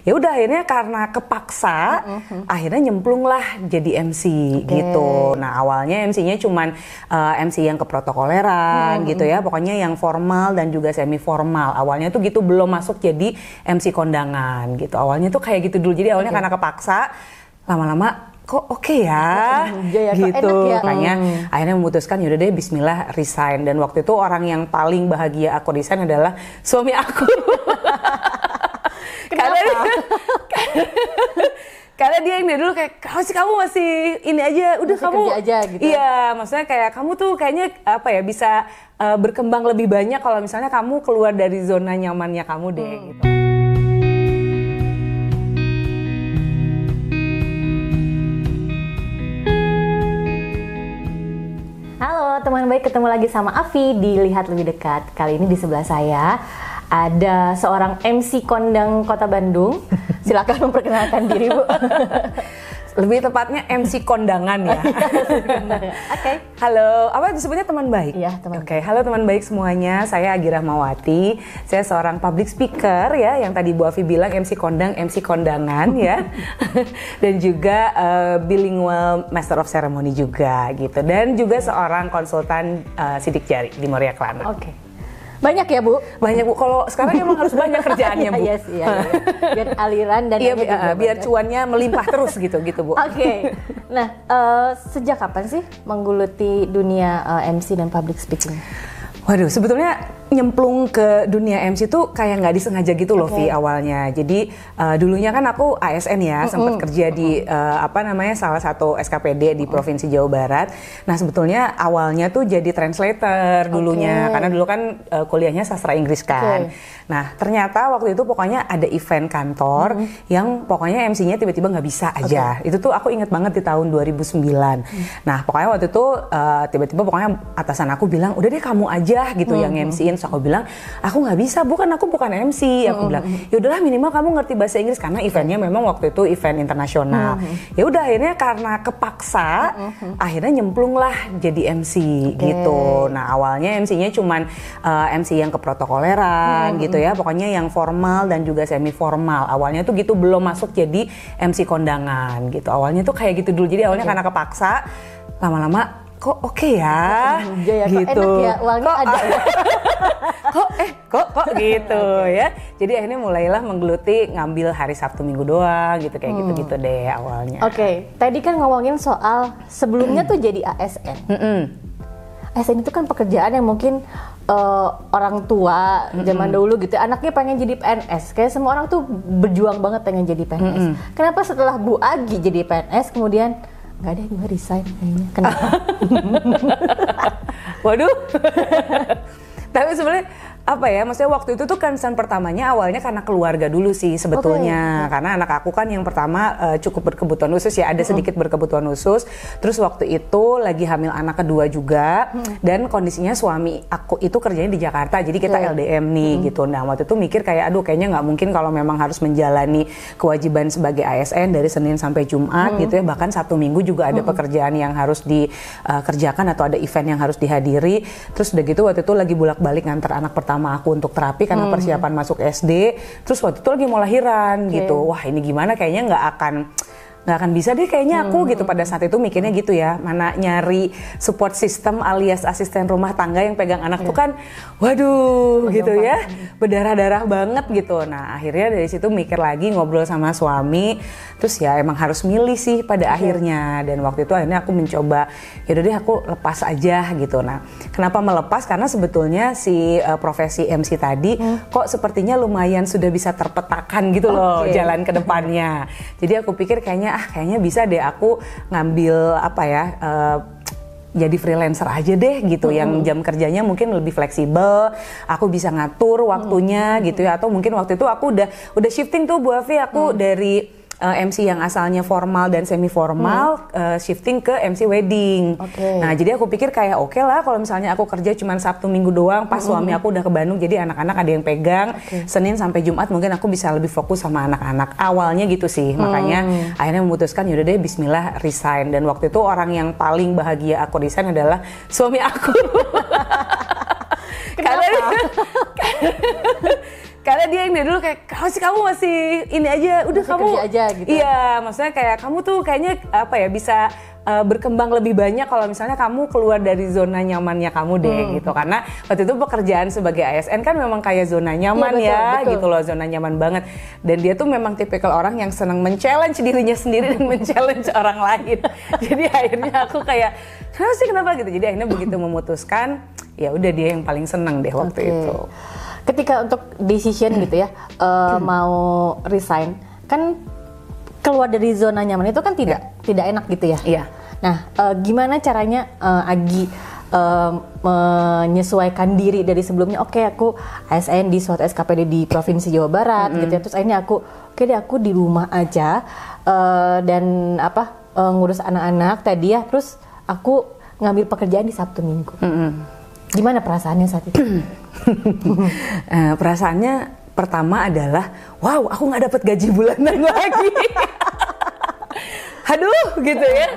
Ya udah akhirnya karena kepaksa, akhirnya nyemplung lah jadi MC gitu. Nah awalnya MC-nya cuman MC yang keprotokoleran gitu ya, pokoknya yang formal dan juga semi formal. Awalnya tuh gitu, belum masuk jadi MC kondangan gitu. Awalnya tuh kayak gitu dulu. Jadi awalnya karena kepaksa, lama-lama kok oke ya, gitu. Makanya akhirnya memutuskan yaudah deh bismillah resign. Dan waktu itu orang yang paling bahagia aku resign adalah suami aku. Karena dia yang dari dulu kayak, kamu masih ini aja, udah masih kamu kerja aja gitu. Iya, maksudnya kayak kamu tuh kayaknya apa ya, bisa berkembang lebih banyak kalau misalnya kamu keluar dari zona nyamannya kamu deh gitu. Halo teman baik, ketemu lagi sama Afi di Lihat Lebih Dekat. Kali ini di sebelah saya ada seorang MC kondang Kota Bandung. Silakan memperkenalkan diri, Bu. Lebih tepatnya MC kondangan ya. Oke. Halo, apa disebutnya teman baik? Iya, teman. Oke, halo teman baik semuanya. Saya Agi Rahmawati. Saya seorang public speaker ya, yang tadi Bu Afi bilang MC kondang, MC kondangan ya. Dan juga bilingual master of ceremony juga gitu. Dan juga seorang konsultan sidik jari di Moria Kelana. Oke. Banyak ya, Bu? Banyak, Bu. Kalau sekarang emang harus banyak kerjaannya, Bu. Yes, iya. Biar aliran dan biar cuannya melimpah terus gitu, Bu. Oke. Nah, sejak kapan sih menggeluti dunia MC dan public speaking? Waduh, sebetulnya nyemplung ke dunia MC tuh kayak nggak disengaja gitu loh, Vi, awalnya. Jadi dulunya kan aku ASN ya, sempat kerja di salah satu SKPD di Provinsi Jawa Barat. Nah sebetulnya awalnya tuh jadi translator dulunya, karena dulu kan kuliahnya sastra Inggris kan. Nah ternyata waktu itu pokoknya ada event kantor yang pokoknya MC-nya tiba-tiba nggak bisa aja. Itu tuh aku inget banget di tahun 2009. Nah pokoknya waktu itu tiba-tiba pokoknya atasan aku bilang, udah deh kamu aja gitu yang MC-in. So aku bilang, aku nggak bisa, aku bukan MC. Aku bilang, ya udahlah minimal kamu ngerti bahasa Inggris, karena eventnya memang waktu itu event internasional. Ya udah akhirnya karena kepaksa, akhirnya nyemplung lah jadi MC gitu. Nah awalnya MC-nya cuman MC yang keprotokoleran gitu ya, pokoknya yang formal dan juga semi formal. Awalnya tuh gitu, belum masuk jadi MC kondangan gitu. Awalnya tuh kayak gitu dulu. Jadi awalnya karena kepaksa, lama-lama kok oke ya, gitu. Enak ya, uangnya ada ya. kok gitu ya. Jadi akhirnya mulailah menggeluti ngambil hari Sabtu Minggu doang gitu, kayak gitu-gitu deh awalnya. Oke, tadi kan ngomongin soal sebelumnya tuh jadi ASN. ASN itu kan pekerjaan yang mungkin orang tua zaman dulu gitu, anaknya pengen jadi PNS. Kayak semua orang tuh berjuang banget pengen jadi PNS. Kenapa setelah Bu Agi jadi PNS kemudian nggak deh, gue resign kayaknya. Kenapa? Waduh. Tapi sebenarnya apa ya, maksudnya waktu itu tuh concern pertamanya awalnya karena keluarga dulu sih sebetulnya. Karena anak aku kan yang pertama cukup berkebutuhan khusus ya, ada sedikit berkebutuhan khusus. Terus waktu itu lagi hamil anak kedua juga, dan kondisinya suami aku itu kerjanya di Jakarta, jadi kita LDM nih gitu. Nah waktu itu mikir kayak, aduh kayaknya nggak mungkin kalau memang harus menjalani kewajiban sebagai ASN dari Senin sampai Jumat gitu ya, bahkan Sabtu Minggu juga ada pekerjaan yang harus dikerjakan atau ada event yang harus dihadiri. Terus udah gitu waktu itu lagi bolak-balik nganter anak pertama aku untuk terapi karena persiapan masuk SD. Terus waktu itu lagi mau lahiran gitu. Wah ini gimana, kayaknya nggak akan bisa deh kayaknya aku gitu. Pada saat itu mikirnya gitu ya, mana nyari support system alias asisten rumah tangga yang pegang anak tuh kan waduh gitu ya, berdarah-darah banget gitu. Nah akhirnya dari situ mikir lagi, ngobrol sama suami, terus ya emang harus milih sih pada akhirnya. Dan waktu itu akhirnya aku mencoba, yaudah deh aku lepas aja gitu. Nah kenapa melepas, karena sebetulnya si profesi MC tadi kok sepertinya lumayan sudah bisa terpetakan gitu loh jalan ke depannya. Jadi aku pikir kayaknya bisa deh aku ngambil jadi freelancer aja deh gitu, yang jam kerjanya mungkin lebih fleksibel, aku bisa ngatur waktunya gitu ya. Atau mungkin waktu itu aku udah shifting tuh Bu Afi, aku dari MC yang asalnya formal dan semi formal shifting ke MC wedding. Nah jadi aku pikir kayak oke lah kalau misalnya aku kerja cuma Sabtu Minggu doang, pas suami aku udah ke Bandung, jadi anak-anak ada yang pegang. Senin sampai Jumat mungkin aku bisa lebih fokus sama anak-anak. Awalnya gitu sih, makanya akhirnya memutuskan yaudah deh bismillah resign. Dan waktu itu orang yang paling bahagia aku resign adalah suami aku. Karena dia yang dari dulu kayak, kamu masih ini aja, udah masih kamu kerja aja gitu. Iya, maksudnya kayak kamu tuh kayaknya apa ya, bisa berkembang lebih banyak kalau misalnya kamu keluar dari zona nyamannya kamu deh gitu. Karena waktu itu pekerjaan sebagai ASN kan memang kayak zona nyaman betul. Gitu loh, zona nyaman banget. Dan dia tuh memang tipikal orang yang senang men-challenge dirinya sendiri dan men-challenge orang lain. Jadi akhirnya aku kayak, kenapa gitu. Jadi akhirnya begitu memutuskan, ya udah dia yang paling senang deh waktu itu. Ketika untuk decision gitu ya, mau resign, kan keluar dari zona nyaman itu kan tidak enak gitu ya. Iya. Nah, gimana caranya Agi menyesuaikan diri dari sebelumnya? Oke, aku ASN di suatu SKPD di Provinsi Jawa Barat gitu ya. Terus akhirnya aku di rumah aja dan ngurus anak-anak tadi ya. Terus aku ngambil pekerjaan di Sabtu Minggu. Gimana perasaannya saat itu? Perasaannya pertama adalah, wow, aku nggak dapat gaji bulanan lagi. Aduh, gitu ya.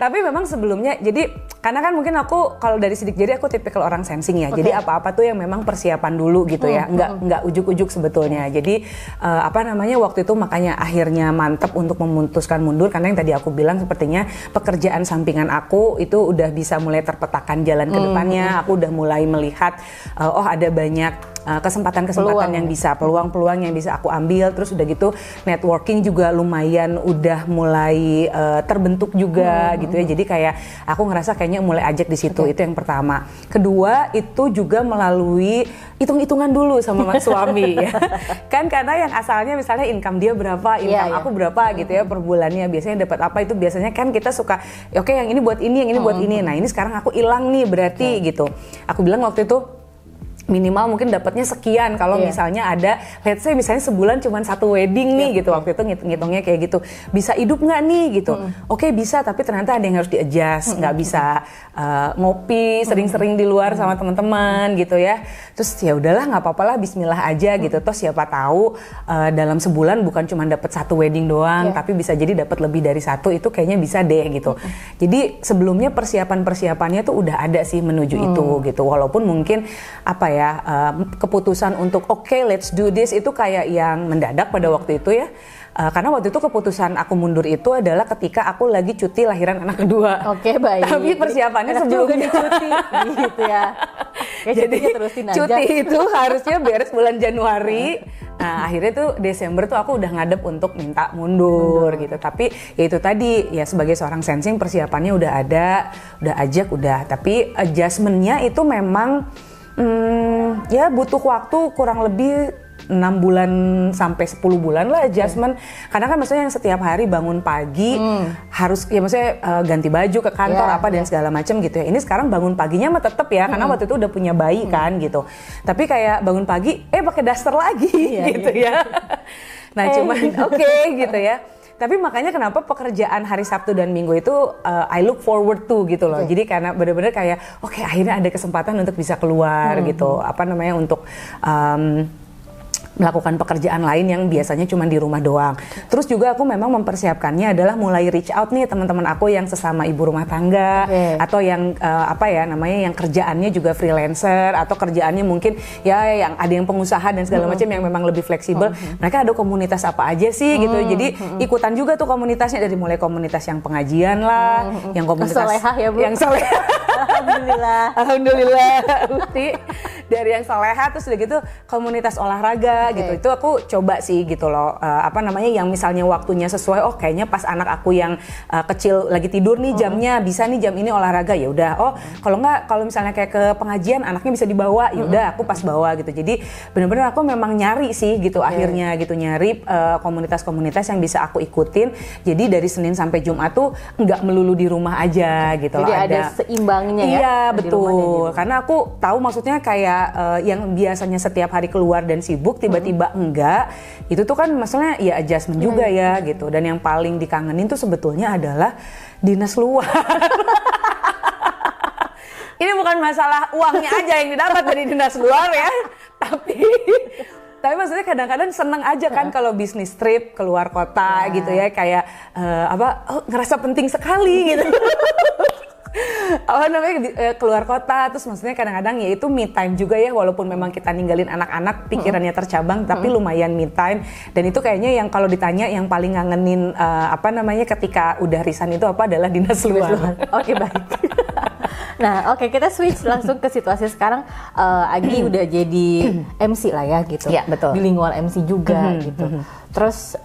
Tapi memang sebelumnya, jadi karena kan mungkin aku kalau dari sidik jari aku tipikal orang sensing ya. Jadi apa-apa tuh yang memang persiapan dulu gitu ya. Nggak ujuk-ujuk sebetulnya. Jadi waktu itu makanya akhirnya mantep untuk memutuskan mundur, karena yang tadi aku bilang sepertinya pekerjaan sampingan aku itu udah bisa mulai terpetakan jalan ke depannya. Aku udah mulai melihat ada banyak kesempatan-kesempatan yang bisa, peluang-peluang yang bisa aku ambil. Terus udah gitu networking juga lumayan udah mulai terbentuk juga gitu ya. Jadi kayak aku ngerasa kayaknya mulai ajak di situ. Itu yang pertama. Kedua, itu juga melalui hitung-hitungan dulu sama mas suami ya. Kan karena yang asalnya misalnya income dia berapa, income aku berapa gitu ya per bulannya, biasanya dapat apa, itu biasanya kan kita suka oke, yang ini buat ini, yang ini buat ini. Nah, ini sekarang aku hilang nih berarti gitu. Aku bilang waktu itu minimal mungkin dapatnya sekian kalau misalnya ada, let's say misalnya sebulan cuma 1 wedding nih gitu, waktu itu ngitungnya kayak gitu, bisa hidup nggak nih gitu. Oke, bisa, tapi ternyata ada yang harus di-adjust, nggak bisa ngopi sering-sering di luar sama teman-teman gitu ya. Terus ya udahlah, nggak apa-apa lah, bismillah aja gitu. Toh siapa tahu dalam sebulan bukan cuma dapat 1 wedding doang, tapi bisa jadi dapat lebih dari 1, itu kayaknya bisa deh gitu. Jadi sebelumnya persiapannya tuh udah ada sih menuju itu gitu, walaupun mungkin keputusan untuk let's do this itu kayak yang mendadak pada waktu itu ya. Karena waktu itu keputusan aku mundur itu adalah ketika aku lagi cuti lahiran anak kedua. Oke, baik. Tapi persiapannya sebelumnya cuti gitu ya. Jadi cuti itu harusnya beres bulan Januari. Nah, akhirnya tuh Desember tuh aku udah ngadep untuk minta mundur gitu. Tapi ya itu tadi, ya sebagai seorang sensing persiapannya udah ada, udah ajak, udah. Tapi adjustment-nya itu memang ya butuh waktu kurang lebih 6 bulan sampai 10 bulan lah adjustment. Karena kan maksudnya yang setiap hari bangun pagi harus ya maksudnya ganti baju ke kantor dan segala macam gitu ya. Ini sekarang bangun paginya mah tetep ya, karena waktu itu udah punya bayi kan gitu. Tapi kayak bangun pagi pakai daster lagi gitu ya. Nah cuman gitu ya. Tapi makanya kenapa pekerjaan hari Sabtu dan Minggu itu I look forward to gitu loh. Jadi karena benar-benar kayak akhirnya ada kesempatan untuk bisa keluar gitu. Untuk melakukan pekerjaan lain yang biasanya cuma di rumah doang. Terus juga aku memang mempersiapkannya adalah mulai reach out nih teman-teman aku yang sesama ibu rumah tangga atau yang yang kerjaannya juga freelancer atau kerjaannya mungkin ya yang ada yang pengusaha dan segala macam yang memang lebih fleksibel. Mereka ada komunitas apa aja sih gitu. Jadi ikutan juga tuh komunitasnya, dari mulai komunitas yang pengajian lah, yang komunitas solehah ya, Bu. Yang solehah. Alhamdulillah. Dari yang solehah, terus udah gitu komunitas olahraga gitu. Itu aku coba sih gitu loh. Yang misalnya waktunya sesuai. Kayaknya pas anak aku yang kecil lagi tidur nih jamnya, bisa nih jam ini olahraga, ya udah. Kalau misalnya kayak ke pengajian anaknya bisa dibawa, ya udah aku pas bawa gitu. Jadi benar-benar aku memang nyari sih gitu akhirnya gitu, nyari komunitas-komunitas yang bisa aku ikutin. Jadi dari Senin sampai Jumat tuh nggak melulu di rumah aja gitu. Jadi ada seimbangnya ya. Iya betul. Karena aku tahu maksudnya kayak yang biasanya setiap hari keluar dan sibuk tiba-tiba enggak, itu tuh kan maksudnya ya adjustment juga ya gitu. Dan yang paling dikangenin tuh sebetulnya adalah dinas luar. Ini bukan masalah uangnya aja yang didapat dari dinas luar ya, tapi maksudnya kadang-kadang seneng aja kan kalau bisnis trip keluar kota gitu ya, kayak ngerasa penting sekali gitu. apa namanya keluar kota, terus maksudnya kadang-kadang ya itu me time juga ya, walaupun memang kita ninggalin anak-anak pikirannya tercabang, tapi lumayan me time. Dan itu kayaknya yang kalau ditanya yang paling ngangenin apa namanya ketika udah resign itu apa adalah dinas luar. Oke, baik. Nah, oke, kita switch langsung ke situasi sekarang. Agi udah jadi MC lah ya gitu. Iya, betul. Bilingual MC juga gitu. Terus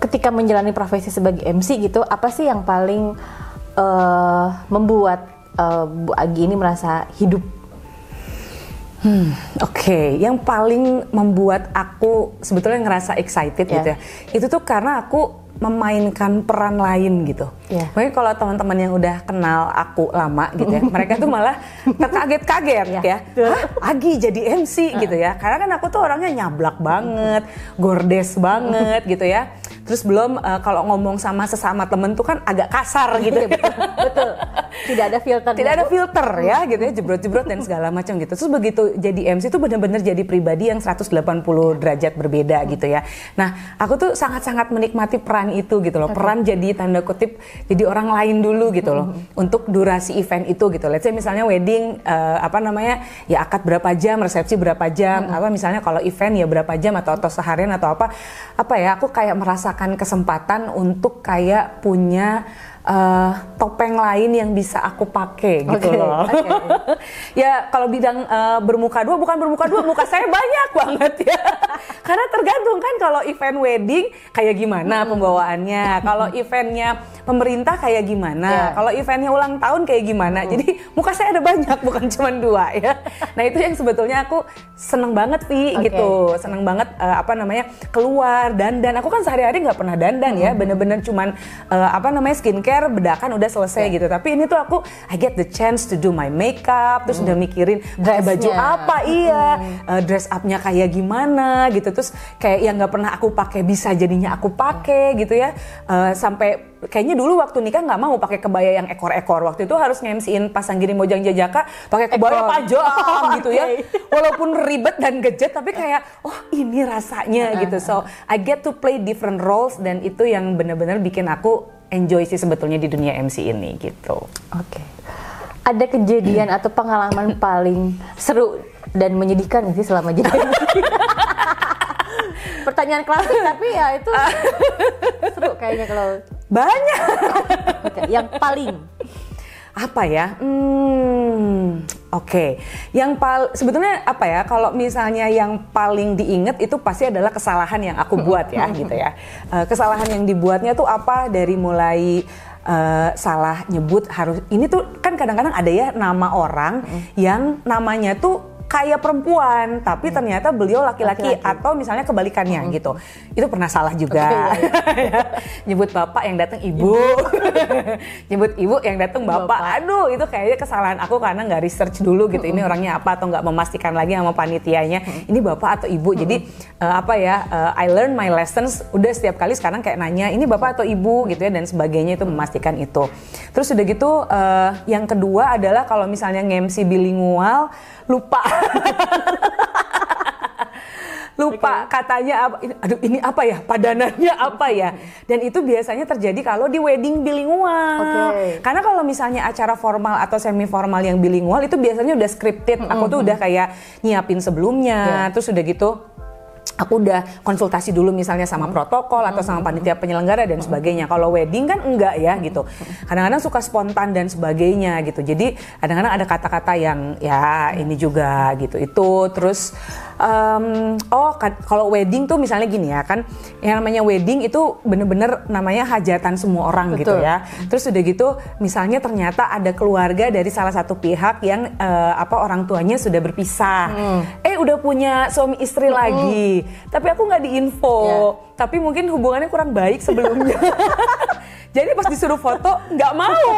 ketika menjalani profesi sebagai MC gitu, apa sih yang paling membuat Bu Agi ini merasa hidup? Oke, yang paling membuat aku sebetulnya ngerasa excited gitu ya, itu tuh karena aku memainkan peran lain gitu. Mungkin kalau teman-teman yang udah kenal aku lama gitu ya, mereka tuh malah terkaget-kaget ya. Hah, Agi jadi MC gitu ya. Karena kan aku tuh orangnya nyablak banget, gordes banget gitu ya. Terus belum kalau ngomong sama sesama temen tuh kan agak kasar gitu. Betul. Tidak ada filter. Tidak ada filter ya gitu ya, jebrot-jebrot dan segala macam gitu. Terus begitu jadi MC tuh benar-benar jadi pribadi yang 180 derajat berbeda gitu ya. Nah, aku tuh sangat-sangat menikmati peran itu gitu loh. Peran jadi tanda kutip jadi orang lain dulu gitu loh. Untuk durasi event itu gitu. Let's say misalnya wedding apa namanya? Ya akad berapa jam, resepsi berapa jam, apa misalnya kalau event ya berapa jam atau seharian atau apa ya, aku kayak merasakan kesempatan untuk kayak punya topeng lain yang bisa aku pakai gitu loh. Ya kalau bidang bermuka dua, bukan bermuka dua, muka saya banyak banget ya. Karena tergantung kan kalau event wedding kayak gimana pembawaannya, kalau eventnya pemerintah kayak gimana, kalau eventnya ulang tahun kayak gimana. Jadi muka saya ada banyak, bukan cuma dua ya. Nah itu yang sebetulnya aku seneng banget gitu, seneng banget apa namanya keluar dandan. Aku kan sehari-hari nggak pernah dandan ya, bener-bener cuman apa namanya skincare, bedakan udah selesai gitu. Tapi ini tuh aku I get the chance to do my makeup, terus udah mikirin baju apa, dress up-nya kayak gimana gitu. Terus kayak yang nggak pernah aku pakai bisa jadinya aku pakai gitu ya. Sampai kayaknya dulu waktu nikah nggak mau pakai kebaya yang ekor-ekor. Waktu itu harus nge-MC-in Pasanggiri Mojang Jajaka pakai kebaya panjang gitu ya. Walaupun ribet dan gadget tapi kayak oh ini rasanya gitu. So I get to play different roles dan itu yang benar-benar bikin aku enjoy sih sebetulnya di dunia MC ini gitu. Oke. Ada kejadian atau pengalaman paling seru dan menyedihkan nggak sih selama jadi MC? Pertanyaan klasik tapi ya itu seru kayaknya kalau banyak. Yang paling apa ya? Oke. Yang sebetulnya apa ya? Kalau misalnya yang paling diinget itu pasti adalah kesalahan yang aku buat ya, gitu ya. Kesalahan yang dibuatnya tuh apa? Dari mulai salah nyebut harus ini tuh kan kadang-kadang ada ya nama orang yang namanya tuh kayak perempuan, tapi ternyata beliau laki-laki atau misalnya kebalikannya gitu. Itu pernah salah juga. Nyebut bapak yang datang ibu, nyebut ibu yang datang bapak. Aduh, itu kayaknya kesalahan aku karena nggak research dulu gitu. Ini orangnya apa atau nggak memastikan lagi sama panitianya. Ini bapak atau ibu. Jadi apa ya? I learn my lessons. Udah setiap kali sekarang kayak nanya ini bapak atau ibu gitu ya dan sebagainya itu memastikan itu. Terus udah gitu yang kedua adalah kalau misalnya nge-MC bilingual lupa katanya apa, aduh ini apa ya, padanannya apa ya, dan itu biasanya terjadi kalau di wedding bilingual. Karena kalau misalnya acara formal atau semi formal yang bilingual itu biasanya udah scripted, aku tuh udah kayak nyiapin sebelumnya, terus udah gitu aku udah konsultasi dulu misalnya sama protokol atau sama panitia penyelenggara dan sebagainya. Kalau wedding kan enggak ya gitu. Kadang-kadang suka spontan dan sebagainya gitu. Jadi kadang-kadang ada kata-kata yang ya ini juga gitu. Itu terus kalau wedding tuh misalnya gini ya kan, yang namanya wedding itu bener-bener namanya hajatan semua orang gitu ya. Terus udah gitu misalnya ternyata ada keluarga dari salah satu pihak yang orang tuanya sudah berpisah. Udah punya suami istri lagi. Tapi aku nggak diinfo, tapi mungkin hubungannya kurang baik sebelumnya. Jadi pas disuruh foto nggak mau.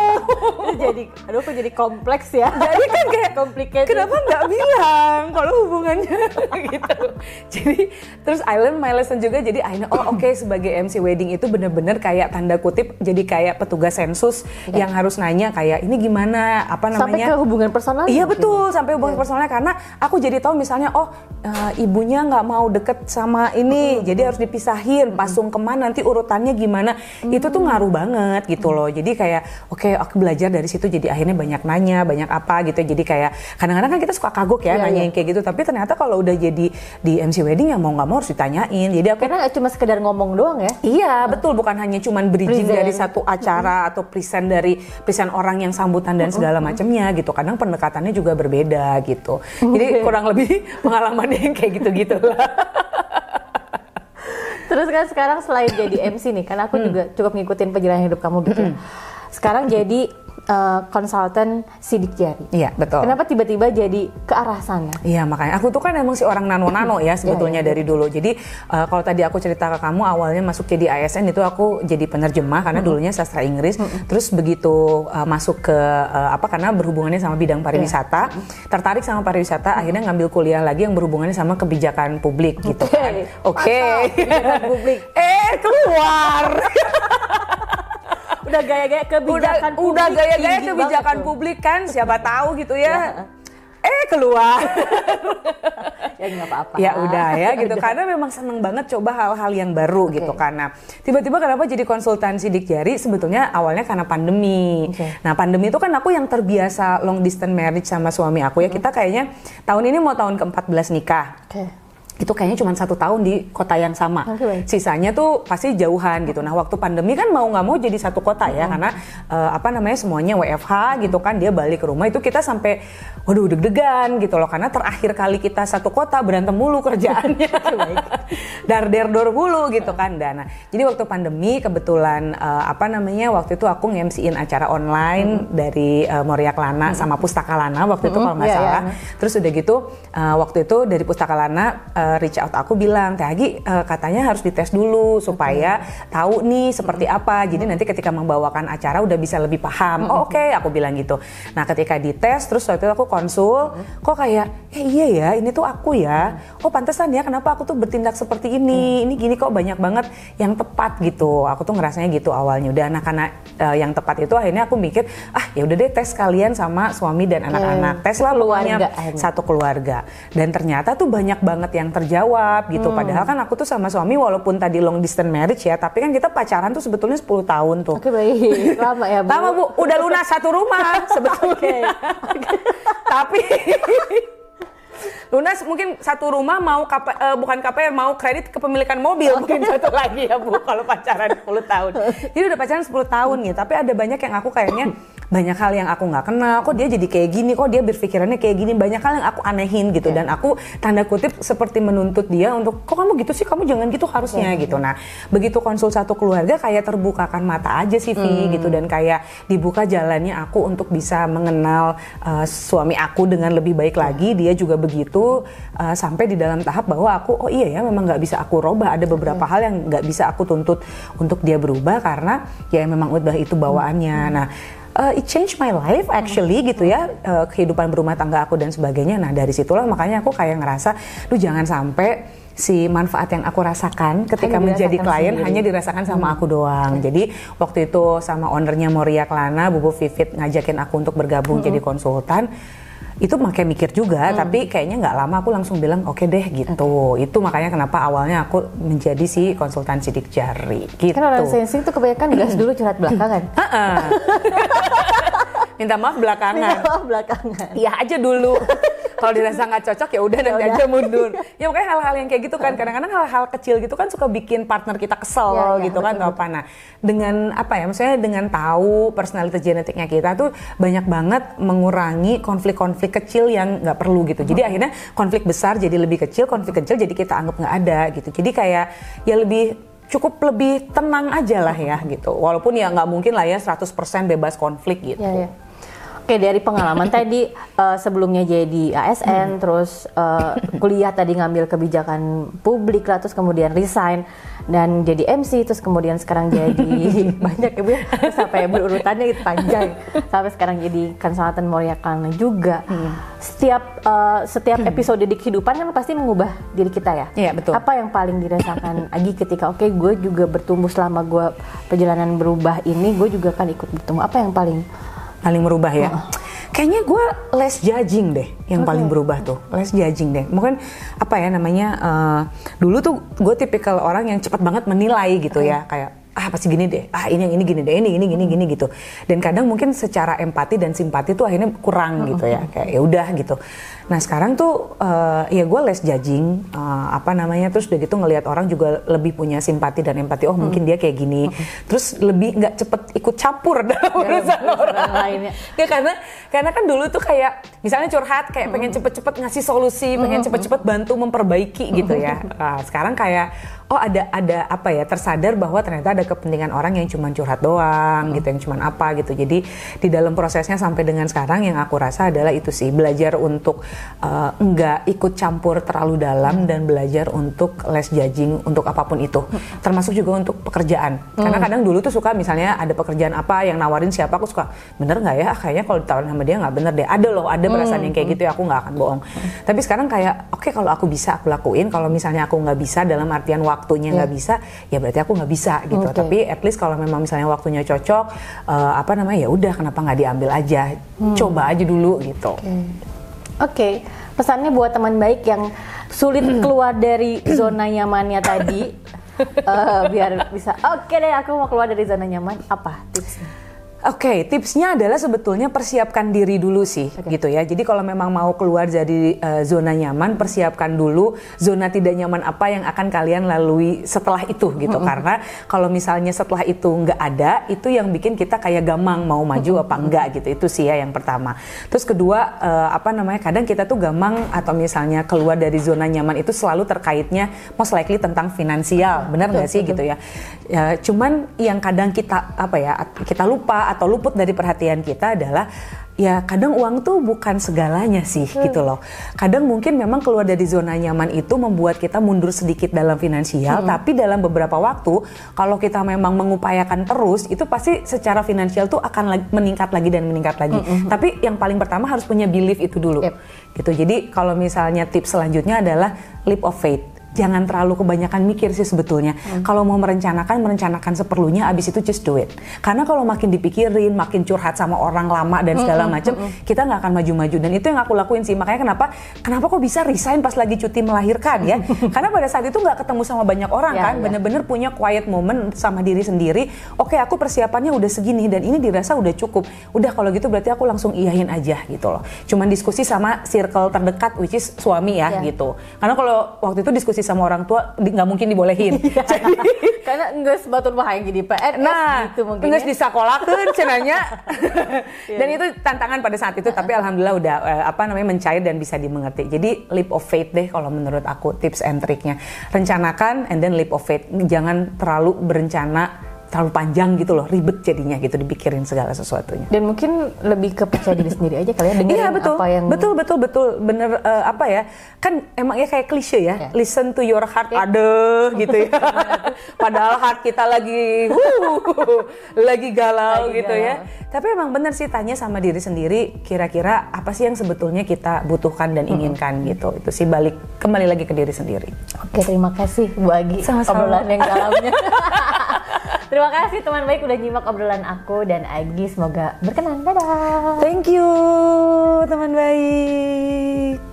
Jadi, aduh kok jadi kompleks ya. Jadi kan kayak complicated. Kenapa nggak bilang kalau hubungannya gitu. Jadi terus I learn my lesson juga. Jadi I know, sebagai MC wedding itu bener-bener kayak tanda kutip jadi kayak petugas sensus yang harus nanya kayak ini gimana apa namanya. Sampai ke hubungan personal. Iya betul, sampai hubungan personalnya karena aku jadi tahu misalnya ibunya nggak mau deket sama ini, jadi harus dipisahin. Pas sungkeman nanti urutannya gimana. Itu tuh ngaruh banget banget gitu loh. Jadi kayak oke, aku belajar dari situ, jadi akhirnya banyak nanya, banyak apa gitu. Jadi kayak kadang-kadang kan kita suka kagok ya nanyain kayak gitu, tapi ternyata kalau udah jadi di MC wedding ya mau nggak mau harus ditanyain. Jadi aku karena cuma sekedar ngomong doang ya. Iya, betul, bukan hanya cuman bridging dari satu acara atau present orang yang sambutan dan segala macamnya gitu. Kadang pendekatannya juga berbeda gitu. Jadi kurang lebih pengalamannya yang kayak gitu-gitu lah. Terus kan sekarang selain jadi MC nih, kan aku juga cukup ngikutin perjalanan hidup kamu gitu. Sekarang jadi konsultan sidik jari. Iya, betul. Kenapa tiba-tiba jadi ke arah sana? Iya, makanya aku tuh kan emang si orang nano-nano ya sebetulnya dari dulu. Jadi kalau tadi aku cerita ke kamu awalnya masuk jadi ASN itu aku jadi penerjemah karena dulunya sastra Inggris. Terus begitu masuk ke karena berhubungannya sama bidang pariwisata, tertarik sama pariwisata, akhirnya ngambil kuliah lagi yang berhubungannya sama kebijakan publik gitu kan. Oke. Kebijakan publik. Keluar. Udah gaya-gaya kebijakan publik. Udah gaya-gaya kebijakan publik kan, siapa tahu gitu ya. Keluar. Ya nggak apa-apa. Ya udah ya gitu, karena memang seneng banget coba hal-hal yang baru gitu. Karena tiba-tiba kenapa jadi konsultan sidik jari, sebetulnya awalnya karena pandemi. Nah pandemi itu kan aku yang terbiasa long distance marriage sama suami aku ya. Kita kayaknya tahun ini mau tahun ke-14 nikah. Itu kayaknya cuma 1 tahun di kota yang sama. Sisanya tuh pasti jauhan gitu. Nah waktu pandemi kan mau nggak mau jadi satu kota ya, karena semuanya WFH gitu kan, dia balik ke rumah itu kita sampai waduh deg-degan gitu loh, karena terakhir kali kita satu kota berantem mulu kerjaannya. Dar-der-dor mulu gitu kan. Nah jadi waktu pandemi kebetulan waktu itu aku nge-MC-in acara online dari Moria Kelana sama Pustaka Lana waktu itu kalau nggak salah. Terus udah gitu waktu itu dari Pustaka Lana reach out aku bilang, Teh Agi katanya harus dites dulu supaya tahu nih seperti apa. Jadi nanti ketika membawakan acara udah bisa lebih paham. Oke, aku bilang gitu. Nah ketika dites terus waktu itu aku konsul, kok kayak iya ya ini tuh aku ya. Oh pantesan ya kenapa aku tuh bertindak seperti ini. Ini gini kok banyak banget yang tepat gitu. Aku tuh ngerasanya gitu awalnya. Udah karena yang tepat itu akhirnya aku mikir ya udah deh tes kalian sama suami dan anak-anak. Tes lah pokoknya satu keluarga. Dan ternyata tuh banyak banget yang terjawab gitu. Padahal kan aku tuh sama suami walaupun tadi long distance marriage ya, tapi kan kita pacaran tuh sebetulnya 10 tahun tuh. Oke, baik. Lama ya, Bu. Lama, Bu. Udah lunas satu rumah sebetulnya. Tapi lunas mungkin satu rumah mau bukan KPR, mau kredit kepemilikan mobil mungkin satu lagi ya Bu kalau pacaran 10 tahun. Jadi udah pacaran 10 tahun nih, tapi ada banyak yang aku kayaknya banyak hal yang aku nggak kenal, kok dia jadi kayak gini, kok dia berpikirannya kayak gini, banyak hal yang aku anehin gitu. Dan aku tanda kutip seperti menuntut dia untuk kok kamu gitu sih, kamu jangan gitu harusnya gitu. Nah begitu konsul satu keluarga kayak terbukakan mata aja sih Vi gitu, dan kayak dibuka jalannya aku untuk bisa mengenal suami aku dengan lebih baik lagi. Dia juga begitu sampai di dalam tahap bahwa aku oh iya ya memang nggak bisa aku robah, ada beberapa hal yang nggak bisa aku tuntut untuk dia berubah karena ya memang udah itu bawaannya. Nah it changed my life actually gitu ya, kehidupan berumah tangga aku dan sebagainya. Nah dari situlah makanya aku kayak ngerasa, jangan sampai si manfaat yang aku rasakan ketika menjadi klien hanya dirasakan sama aku doang. Jadi waktu itu sama ownernya Moria Kelana, Bu Vivit ngajakin aku untuk bergabung jadi konsultan. Itu makanya mikir juga, tapi kayaknya nggak lama aku langsung bilang oke deh gitu. Itu makanya kenapa awalnya aku menjadi si konsultan sidik jari gitu. Kan orang sensing tuh kebanyakan gas dulu curhat belakangan. Minta maaf belakangan. Minta maaf belakangan. Iya aja dulu. Kalau dirasa nggak cocok ya udah nanti aja mundur. Ya makanya hal-hal yang kayak gitu kan, kadang-kadang hal-hal kecil gitu kan suka bikin partner kita kesel gitu kan atau apa. Nah dengan apa ya, maksudnya dengan tahu personality genetiknya kita tuh banyak banget mengurangi konflik-konflik kecil yang nggak perlu gitu. Jadi akhirnya konflik besar jadi lebih kecil, konflik kecil jadi kita anggap nggak ada gitu. Jadi kayak ya cukup lebih tenang aja lah ya gitu. Walaupun ya nggak mungkin lah ya 100% bebas konflik gitu. Oke, dari pengalaman tadi sebelumnya jadi ASN, terus kuliah tadi ngambil kebijakan publik lah, terus kemudian resign dan jadi MC, terus kemudian sekarang jadi banyak ya Bu, sampai berurutannya itu panjang, sampai sekarang jadi konsultan Moria Kelana juga. Setiap episode di kehidupan kan pasti mengubah diri kita ya. Iya betul. Apa yang paling dirasakan Agi ketika gue juga bertumbuh selama gue perjalanan berubah ini, gue juga kan ikut bertumbuh. Apa yang paling merubah ya? Kayaknya gue less judging deh yang paling berubah tuh, less judging deh. Mungkin apa ya namanya, dulu tuh gue tipikal orang yang cepat banget menilai gitu ya, kayak pasti gini deh, ini yang ini gini deh, ini gini gitu. Dan kadang mungkin secara empati dan simpati tuh akhirnya kurang gitu ya, kayak ya udah gitu. Nah sekarang tuh ya gue less judging, terus udah gitu ngelihat orang juga lebih punya simpati dan empati. Oh mungkin dia kayak gini, terus lebih nggak cepet ikut campur dalam urusan orang lainnya. Ya karena kan dulu tuh kayak misalnya curhat kayak pengen cepet-cepet ngasih solusi, pengen cepet-cepet bantu memperbaiki gitu ya. Sekarang kayak ada tersadar bahwa ternyata ada kepentingan orang yang cuma curhat doang gitu, yang cuma gitu. Jadi di dalam prosesnya sampai dengan sekarang yang aku rasa adalah itu sih, belajar untuk enggak ikut campur terlalu dalam dan belajar untuk less judging untuk apapun itu, termasuk juga untuk pekerjaan. Karena kadang dulu tuh suka misalnya ada pekerjaan apa yang nawarin siapa, aku suka bener nggak ya, kayaknya kalau ditawarin sama dia nggak bener deh. Ada perasaan yang kayak gitu ya, aku nggak akan bohong. Tapi sekarang kayak oke, kalau aku bisa aku lakuin, kalau misalnya aku nggak bisa dalam artian waktunya nggak bisa, ya berarti aku nggak bisa gitu. Tapi at least kalau memang misalnya waktunya cocok, ya udah, kenapa nggak diambil aja, coba aja dulu gitu. Oke. Pesannya buat teman baik yang sulit keluar dari zona nyamannya tadi, biar bisa oke deh aku mau keluar dari zona nyaman, apa tipsnya? Oke, tipsnya adalah sebetulnya persiapkan diri dulu sih, gitu ya. Jadi kalau memang mau keluar dari zona nyaman, persiapkan dulu zona tidak nyaman apa yang akan kalian lalui setelah itu, gitu. Karena kalau misalnya setelah itu nggak ada, itu yang bikin kita kayak gamang mau maju apa enggak, gitu. Itu sih ya yang pertama. Terus kedua, kadang kita tuh gamang atau misalnya keluar dari zona nyaman itu selalu terkaitnya most likely tentang finansial, benar nggak sih, gitu ya. Cuman yang kadang kita kita lupa atau luput dari perhatian kita adalah ya kadang uang tuh bukan segalanya sih gitu loh. Kadang mungkin memang keluar dari zona nyaman itu membuat kita mundur sedikit dalam finansial, tapi dalam beberapa waktu kalau kita memang mengupayakan terus, itu pasti secara finansial tuh akan meningkat lagi dan meningkat lagi. Tapi yang paling pertama harus punya belief itu dulu. Gitu. Jadi kalau misalnya tips selanjutnya adalah leap of faith. Jangan terlalu kebanyakan mikir sih sebetulnya. Kalau mau merencanakan seperlunya, abis itu just do it. Karena kalau makin dipikirin, makin curhat sama orang lama dan segala macam, kita nggak akan maju-maju. Dan itu yang aku lakuin sih. Makanya kenapa kok bisa resign pas lagi cuti melahirkan ya? Karena pada saat itu nggak ketemu sama banyak orang kan, bener-bener punya quiet moment sama diri sendiri. Oke, aku persiapannya udah segini dan ini dirasa udah cukup. Udah kalau gitu berarti aku langsung iyahin aja gitu loh. Cuman diskusi sama circle terdekat, which is suami ya gitu. Karena kalau waktu itu diskusi sama orang tua nggak mungkin dibolehin. Jadi karena nggak sebatul mah yang jadi PNS gitu mungkin. Nggak disakolahkeun cenanya. Dan itu tantangan pada saat itu, tapi alhamdulillah udah mencair dan bisa dimengerti. Jadi leap of faith deh kalau menurut aku tips and triknya. Rencanakan and then leap of faith. Jangan terlalu berencana terlalu panjang gitu loh, ribet jadinya gitu dipikirin segala sesuatunya. Dan mungkin lebih ke percaya diri sendiri aja kali ya, dengerin apa yang betul bener kan emang ya kayak klise ya, listen to your heart, gitu ya. Padahal heart kita lagi galau gitu ya. Tapi emang bener sih, tanya sama diri sendiri, kira-kira apa sih yang sebetulnya kita butuhkan dan inginkan gitu. Itu sih kembali lagi ke diri sendiri. Oke, terima kasih Bu Agi, obrolan yang dalamnya. Terima kasih teman baik udah nyimak obrolan aku dan Agi, semoga berkenan. Dadah. Thank you teman baik.